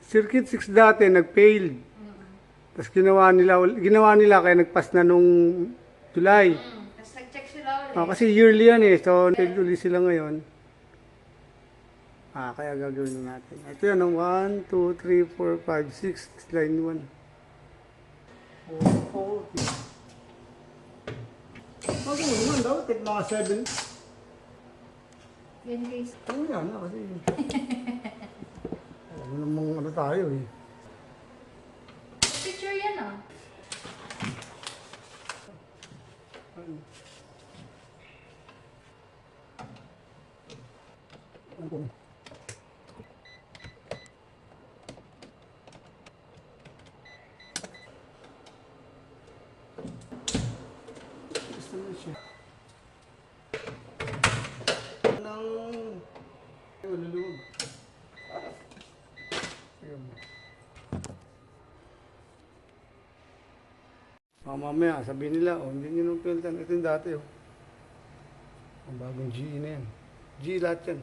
Circuit 6 dati, nag-failed. Tapos ginawa nila kaya nagpas na nung July. Tapos nag-check sila ulit. Kasi yearly yan eh. So, failed ulit sila ngayon. Kaya gagawin na natin. Ito yan, 1, 2, 3, 4, 5, 6. Line 1. 440. Bago mo naman daw, take mga 7. Yan guys. Ano yan kasi... Ano namang ano tayo eh. Picture yan ah. Gusto mo siya. Nang... Ay, maluluwag. Ayun. Mamaya, sabihin nila, hindi nyo nung peltan. Ito yung dati, oh. Ang bagong GE na yan. GE lahat yan.